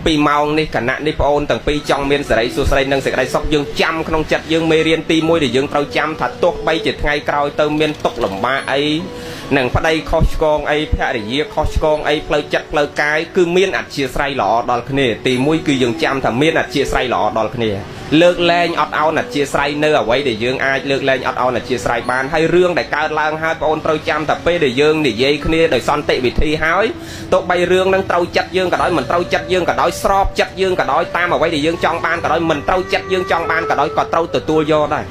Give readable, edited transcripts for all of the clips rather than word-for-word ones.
ពីម៉ោងនេះគណៈនេះបងអូនទាំងពីរចង់មានសេរីសួស្តីនិងសេចក្តីសុខយើងចាំក្នុងចិត្តយើងមេរៀនទី1ដែលយើងត្រូវចាំថាទោះបីជាថ្ងៃក្រោយទៅមានទុក្ខលំបាកអីនឹងប្តីខុសឆ្គងអីភរិយាខុសឆ្គងអីផ្លូវចិត្តផ្លូវកាយគឺមានអធ្យាស្រ័យល្អដល់គ្នាទី1គឺយើងចាំថាមានអធ្យាស្រ័យល្អដល់គ្នាលើកលែងអត់ឱនអធ្យាស្រ័យនៅអ្វីដែលយើងអាចលើកលែងអត់ឱនអធ្យាស្រ័យបានហើយរឿងដែលកើតឡើងហើយបងអូនត្រូវចាំថាពេលដែលយើងនិយាយគ្នាដោយសន្តិវិធីហើយទោះបីរឿងនឹងត្រូវចិត្តយើងក៏ដោយមិនត្រូវចិត្តយើងក៏ដោយស្របចិត្តយើងក៏ដោយតាមអ្វីដែលយើងចង់បានក៏ដោយមិនត្រូវចិត្តយើងចង់បានក៏ដោយក៏ត្រូវទទួលយកដែរ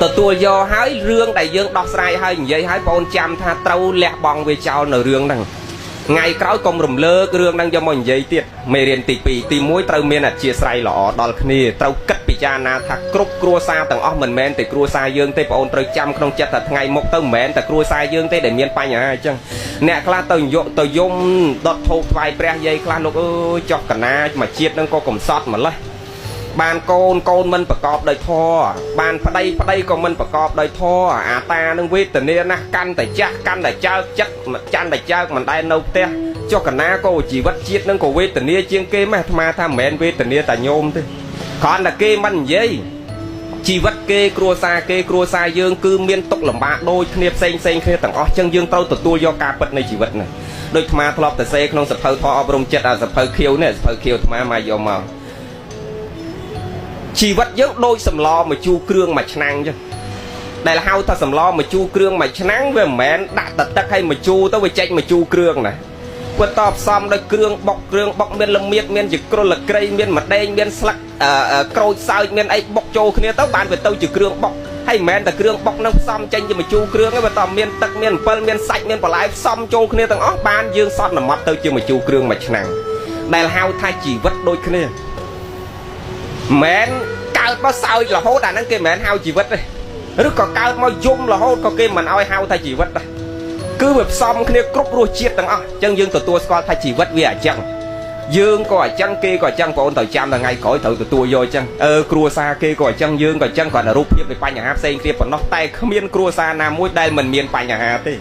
ទទួលយកហើយរឿងដែលយើងដោះស្រាយហើយនិយាយហើយបងអូនចាំថាត្រូវលះបង់វាចោលនៅរឿងហ្នឹងថ្ងៃក្រោយកុំរំលើករឿងហ្នឹងយកមកនិយាយទៀតមេរៀនទី2ទី1ត្រូវមានអធ្យាស្រ័យល្អដល់គ្នាត្រូវគិតពិចារណាថាគ្រប់គ្រួសារទាំងអស់មិនមែនតែគ្រួសារយើងទេបងអូនត្រូវចាំក្នុងចិត្តថាថ្ងៃមុខទៅមិនមែនតែគ្រួសារយើងទេដែលមានបញ្ហាអញ្ចឹងអ្នកខ្លះទៅយកទៅយំដុតធូបថ្វាយព្រះយាយខ្លះលោកអើយចុះកណាមកជាតិហ្នឹងក៏កំសត់ម្លេះបានកូនកូនមិនប្រកបដោយធម៌បានប្តីក៏មិនប្រកបដោយធម៌អាតានឹងវេទនាណាស់កាន់តែចាស់កាន់តែចើកចិត្តកាន់តែចើកមិនដែលនៅផ្ទះចុះកណាក៏ជីវិតជាតិនឹងក៏វេទនាជាងគេម៉េះអាត្មាថាមិនមែនវេទនាតែញោមទេគ្រាន់តែគេមិននិយាយជីវិតគេគ្រួសារយើងគឺមានទុក្ខលំបាកដូចគ្នាផ្សេងគ្នាទាំងអស់ចឹងយើងត្រូវទទួលយកការពិតនៃជីវិតនេះដូចអាត្មាធ្លាប់តែសេក្នុងសភៅធម៌អប់រំចិត្តអាសភៅខៀវនេះសភៅខៀវអាត្មាមកយកមកជីវិតយើងដូចសម្លមកជូរគ្រឿងមួយឆ្នាំងចឹងដែលហៅថាសម្លមកជូរគ្រឿងមួយឆ្នាំងវាមិនមែនដាក់ទឹកឲ្យមកជូរទៅវាចេញមកជូរគ្រឿងណាគាត់តបផ្សំដោយគ្រឿងបុកមានល្មៀតមានជាគ្រុលលក្រីមានម្ដេងមានស្លឹកក្រូចសើចមានអីបុកចូលគ្នាទៅបានវាទៅជាគ្រឿងបុកហើយមិនមែនតែគ្រឿងបុកនឹងផ្សំចេញជាមកជូរគ្រឿងទេវាតមានទឹកមានអំពិលមានសាច់មានបន្លែផ្សំចូលគ្នាទាំងអស់បានយើងសន្មត់ទៅជាមកជូរគ្រឿងមួយឆ្នាំងដែលហៅថាជីវិតដូចគ្នាមិនកើតមកសើចរហូតអាហ្នឹងគេមិនមែនហៅជីវិតទេឬក៏កើតមកយំរហូតក៏គេមិនឲ្យហៅថាជីវិតដែរគឺវាផ្សំគ្នាគ្រប់រសជាតិទាំងអស់អញ្ចឹងយើងទទួលស្គាល់ថាជីវិតវាអញ្ចឹងយើងក៏អញ្ចឹងគេក៏អញ្ចឹងបងអូនត្រូវចាំថ្ងៃក្រោយត្រូវទទួលយកអញ្ចឹងគ្រួសារគេក៏អញ្ចឹងយើងក៏អញ្ចឹងគាត់រូបភាពនៃបញ្ហាផ្សេងគ្នាប៉ុណ្ណោះតែគ្មានគ្រួសារណាមួយដែលមិនមានបញ្ហាទេ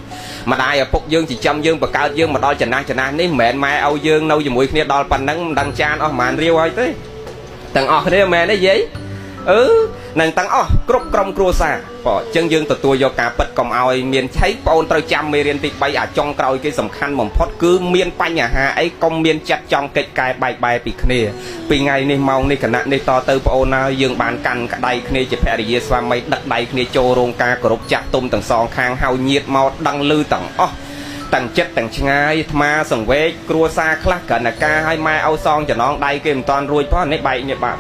ម្ដាយឪពុកយើងចិញ្ចឹមយើងបង្កើតយើងមកដល់ចំណាស់នេះមិនមែនម៉ែឲ្យយើងនៅជាមួយគ្នាដល់ប៉ុណ្ណឹងមិនដឹងចានអស់ប្រហែលរាវហើយទេទាំងអស់គ្នាមែនទេយាយនឹងទាំងអស់គ្រប់ក្រុមគ្រួសារបើអញ្ចឹងយើងទទួលយកការពិតកុំឲ្យមានឆៃបងអូនត្រូវចាំមេរៀនទី3អាចុងក្រោយគេសំខាន់បំផុតគឺមានបញ្ហាអីកុំមានចិត្តចង់កិច្ចកែបែកបែកពីគ្នាពីថ្ងៃនេះម៉ោងនេះគណៈនេះតទៅបងអូនហើយយើងបានកាន់ក្តៃគ្នាជាភរិយាស្វាមីដឹកដៃគ្នាចូលរោងការគោរពចាស់ទុំទាំងសងខាងហៅញាតមកដឹងឮទាំងអស់ទាំងចិត្តទាំងឆ្ងាយអាត្មាសង្វេគគ្រួសារខ្លះកណ្ណការឲ្យម៉ែឲ្យសងចំណងដៃគេមិនតាន់រួចផងនេះបែកនេះបាទ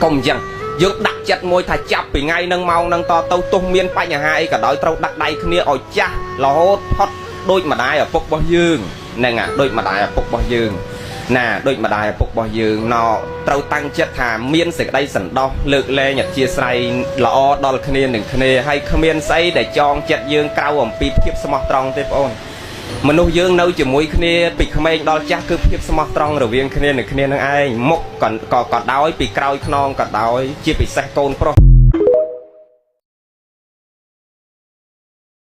កុំអញ្ចឹងយើងដាក់ចិត្តមួយថាចាប់ពីថ្ងៃនឹងម៉ោងនឹងតទៅទោះមានបញ្ហាអីក៏ដោយត្រូវដាក់ដៃគ្នាឲ្យចាស់រហូតផុតដូចម្ដាយឪពុករបស់យើងហ្នឹងដូចម្ដាយឪពុករបស់យើងណាដូចម្ដាយឪពុករបស់យើងណត្រូវតាំងចិត្តថាមានសេចក្តីសន្តោសលើកលែងអធ្យាស្រ័យល្អដល់គ្នានឹងគ្នាហើយគ្មានស្អីដែលចងចិត្តយើងក្រៅអំពីភាពស្មោះត្រង់ទេបងអូនមនុស្សយើងនៅជាមួយគ្នាពីក្មេងដល់ចាស់គឺភាពស្មោះត្រង់រវាងគ្នានឹងគ្នានឹងឯងមុខក៏ដោយពីក្រោយខ្នងក៏ដោយជាពិសេសកូនប្រុស